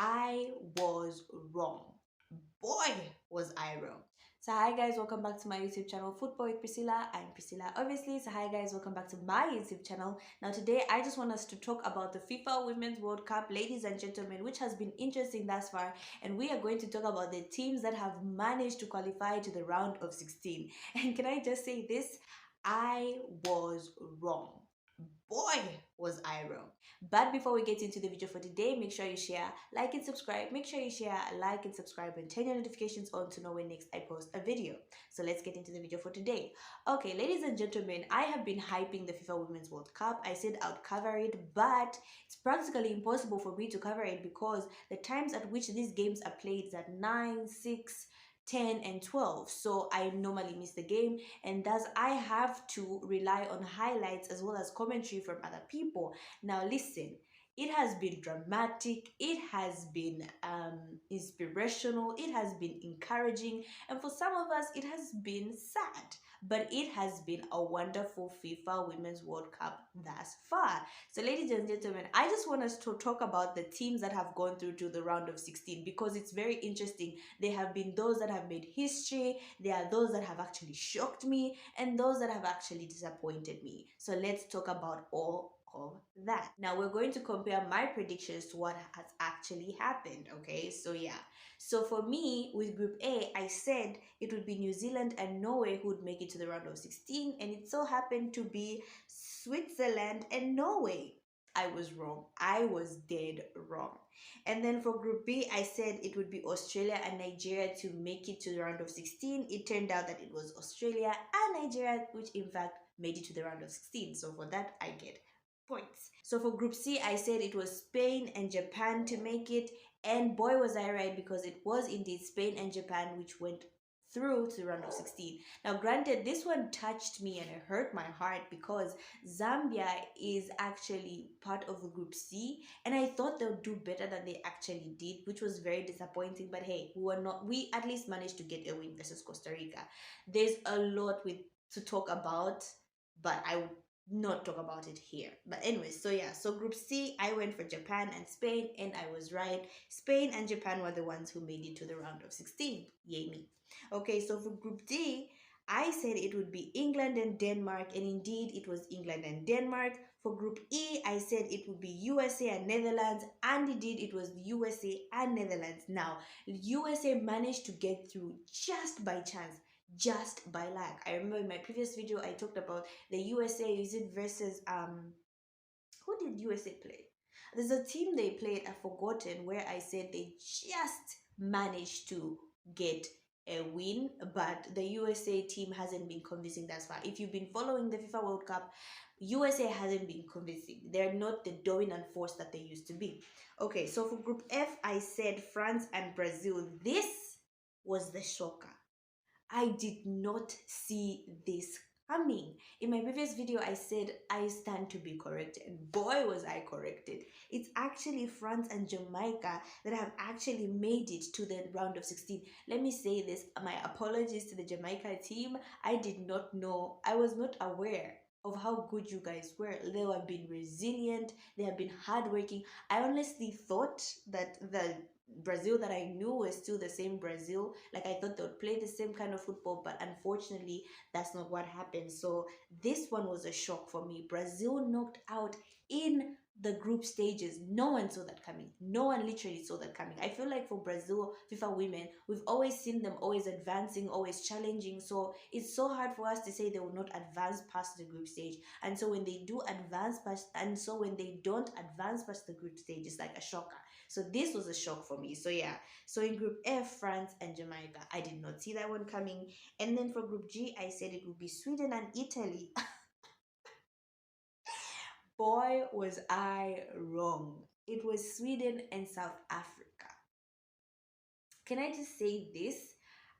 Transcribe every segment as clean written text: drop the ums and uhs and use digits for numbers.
I was wrong. Boy, was I wrong. So hi guys, welcome back to my YouTube channel, Football with Priscilla. I'm Priscilla, obviously. So hi guys, welcome back to my YouTube channel. Now today, I just want us to talk about the FIFA Women's World Cup, ladies and gentlemen, which has been interesting thus far. And we are going to talk about the teams that have managed to qualify to the round of 16. And can I just say this? I was wrong. Boy, was I wrong. But before we get into the video for today, make sure you share, like, and subscribe. Make sure you share, like, and subscribe, and turn your notifications on to know when next I post a video. So let's get into the video for today. Okay, ladies and gentlemen, I have been hyping the FIFA Women's World Cup. I said I would cover it, but it's practically impossible for me to cover it because the times at which these games are played is at 9, 6, 10 and 12, so I normally miss the game, and thus I have to rely on highlights as well as commentary from other people. Now listen, it has been dramatic, it has been inspirational, it has been encouraging, and for some of us it has been sad, but it has been a wonderful FIFA Women's World Cup thus far. So ladies and gentlemen, I just want us to talk about the teams that have gone through to the round of 16 because it's very interesting. There have been those that have made history, there are those that have actually shocked me, and those that have actually disappointed me. So let's talk about all of that. Now we're going to compare my predictions to what has actually happened, okay? So yeah. So for me, with Group A, I said it would be New Zealand and Norway who would make it to the round of 16, and it so happened to be Switzerland and Norway. I was wrong. I was dead wrong. And then for Group B, I said it would be Australia and Nigeria to make it to the round of 16. It turned out that it was Australia and Nigeria, which in fact made it to the round of 16. So for that, I get points. So for Group C, I said it was Spain and Japan to make it. And boy, was I right, because it was indeed Spain and Japan which went through to the round of 16. Now, granted, this one touched me and it hurt my heart because Zambia is actually part of the Group C, and I thought they would do better than they actually did, which was very disappointing. But hey, we at least managed to get a win versus Costa Rica. There's a lot to talk about, but I would not talk about it here. But anyway, so yeah, so Group C, I went for Japan and Spain, and I was right. Spain and Japan were the ones who made it to the round of 16. Yay me. Okay, so for Group D, I said it would be England and Denmark, and indeed it was England and Denmark. For Group E, I said it would be USA and Netherlands, and indeed it was USA and Netherlands. Now, USA managed to get through just by chance, just by luck. I remember in my previous video I talked about the USA, is it versus who did USA play? There's a team they played, I've forgotten, where I said they just managed to get a win, but the USA team hasn't been convincing thus far. If you've been following the FIFA World Cup, USA hasn't been convincing. They're not the dominant force that they used to be. Okay, so for Group F, I said France and Brazil. This was the shocker. I did not see this coming. In my previous video, I said I stand to be corrected, and boy was I corrected. It's actually France and Jamaica that have actually made it to the round of 16. Let me say this, my apologies to the Jamaica team. I did not know, I was not aware of how good you guys were. They have been resilient, they have been hardworking. I honestly thought that the Brazil that I knew was still the same Brazil. Like, I thought they would play the same kind of football, but unfortunately, that's not what happened. So this one was a shock for me. Brazil knocked out in the group stages. No one saw that coming. No one literally saw that coming. I feel like for Brazil, FIFA women, we've always seen them always advancing, always challenging. So it's so hard for us to say they will not advance past the group stage. And so when they do advance past, and so when they don't advance past the group stage, it's like a shocker. So this was a shock for me. So yeah, so in Group F, France and Jamaica, I did not see that one coming. And then for Group G, I said it would be Sweden and Italy. Boy, was I wrong. It was Sweden and South Africa. Can I just say this?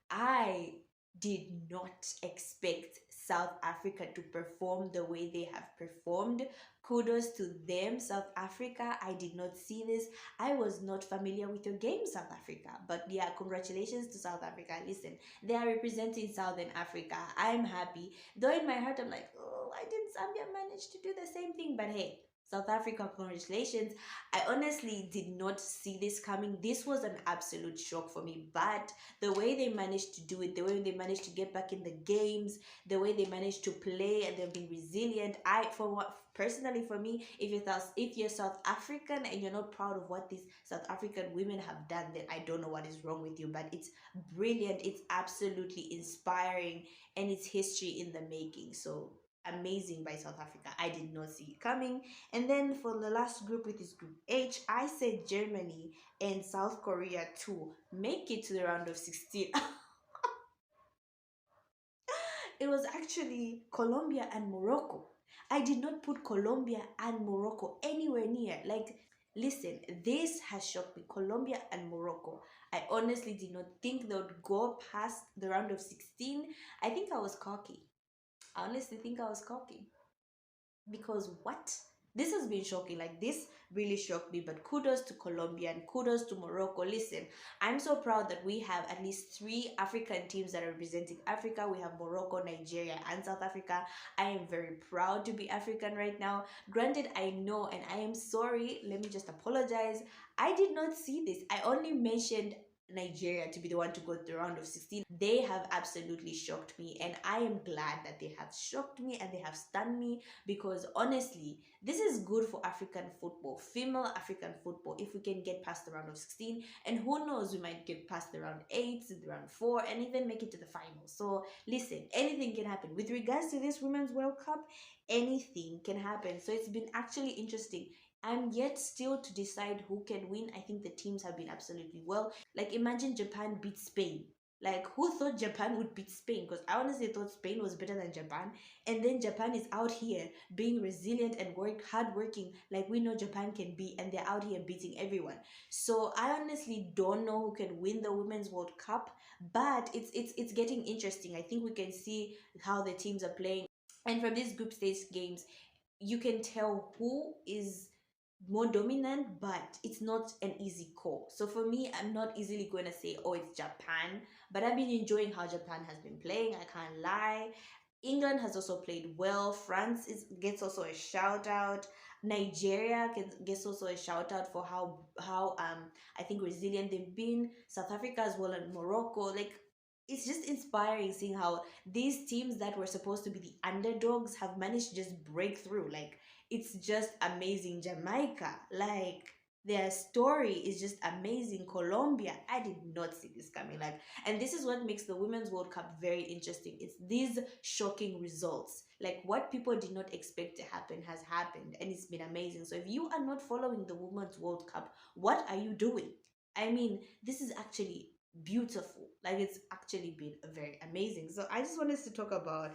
I did not expect South Africa to perform the way they have performed. Kudos to them, South Africa. I did not see this. I was not familiar with your game, South Africa. But yeah, congratulations to South Africa. Listen, they are representing Southern Africa. I'm happy. Though in my heart, I'm like, oh, why didn't Zambia manage to do the same thing? But hey, South Africa, congratulations. I honestly did not see this coming. This was an absolute shock for me. But the way they managed to do it, the way they managed to get back in the games, the way they managed to play and they've been resilient. For what personally for me, if you're South African and you're not proud of what these South African women have done, then I don't know what is wrong with you. But it's brilliant. It's absolutely inspiring and it's history in the making. So amazing by South Africa. I did not see it coming. And then for the last group, which is Group H, I said Germany and South Korea to make it to the round of 16. It was actually Colombia and Morocco. I did not put Colombia and Morocco anywhere near. Like, listen, this has shocked me. Colombia and Morocco. I honestly did not think they would go past the round of 16. I think I was cocky. I honestly think I was cocky. Because what? This has been shocking. Like, this really shocked me. But kudos to Colombia and kudos to Morocco. Listen, I'm so proud that we have at least three African teams that are representing Africa. We have Morocco, Nigeria, and South Africa. I am very proud to be African right now. Granted, I know and I am sorry. Let me just apologize. I did not see this. I only mentioned Nigeria to be the one to go to the round of 16. They have absolutely shocked me, and I am glad that they have shocked me and they have stunned me, because honestly, this is good for African football, female African football, if we can get past the round of 16. And who knows, we might get past the round 8, the round 4, and even make it to the final. So listen, anything can happen. With regards to this Women's World Cup, anything can happen. So it's been actually interesting. I'm yet still to decide who can win. I think the teams have been absolutely well. Like, imagine Japan beat Spain. Like, who thought Japan would beat Spain? Because I honestly thought Spain was better than Japan. And then Japan is out here being resilient and hardworking, like we know Japan can be, and they're out here beating everyone. So I honestly don't know who can win the Women's World Cup, but it's getting interesting. I think we can see how the teams are playing. And from these group stage games, you can tell who is more dominant, but it's not an easy call. So for me, I'm not easily going to say, oh, it's Japan, but I've been enjoying how Japan has been playing. I can't lie. England has also played well. Gets also a shout out. Nigeria gets also a shout out for how I think resilient they've been. South Africa as well, and Morocco. Like, it's just inspiring seeing how these teams that were supposed to be the underdogs have managed to just break through. Like, it's just amazing. Jamaica, like, their story is just amazing. Colombia, I did not see this coming. Like, and this is what makes the Women's World Cup very interesting. It's these shocking results. Like, what people did not expect to happen has happened, and it's been amazing. So if you are not following the Women's World Cup, what are you doing? I mean, this is actually beautiful. Like, it's actually been very amazing. So I just wanted to talk about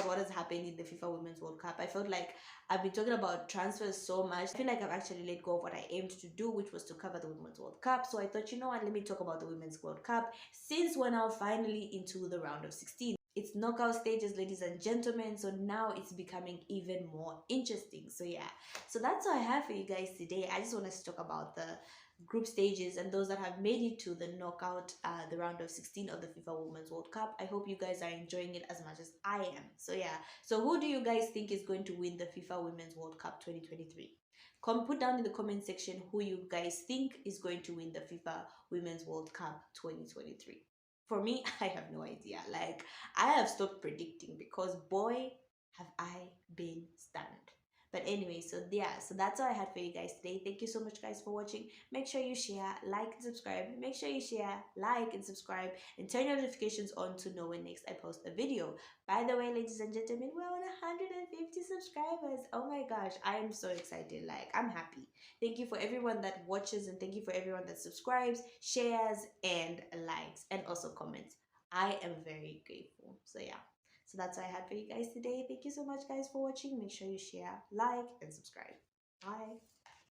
what has happened in the FIFA Women's World Cup. I felt like I've been talking about transfers so much. I feel like I've actually let go of what I aimed to do, which was to cover the Women's World Cup. So I thought, you know what, let me talk about the Women's World Cup, since we're now finally into the round of 16. It's knockout stages, ladies and gentlemen. So now it's becoming even more interesting. So yeah, so that's all I have for you guys today. I just wanted to talk about the group stages and those that have made it to the knockout, the round of 16 of the FIFA Women's World Cup. I hope you guys are enjoying it as much as I am. So yeah, so who do you guys think is going to win the FIFA Women's World Cup 2023? Come put down in the comment section who you guys think is going to win the FIFA Women's World Cup 2023. For me, I have no idea. Like, I have stopped predicting because boy, have I been stunned. But anyway, so yeah, so that's all I had for you guys today. Thank you so much, guys, for watching. Make sure you share, like, and subscribe. Make sure you share, like, and subscribe, and turn your notifications on to know when next I post a video. By the way, ladies and gentlemen, we're on 150 subscribers. Oh my gosh, I am so excited. Like, I'm happy. Thank you for everyone that watches, and thank you for everyone that subscribes, shares, and likes, and also comments. I am very grateful. So yeah. So that's all I had for you guys today. Thank you so much, guys, for watching. Make sure you share, like, and subscribe. Bye.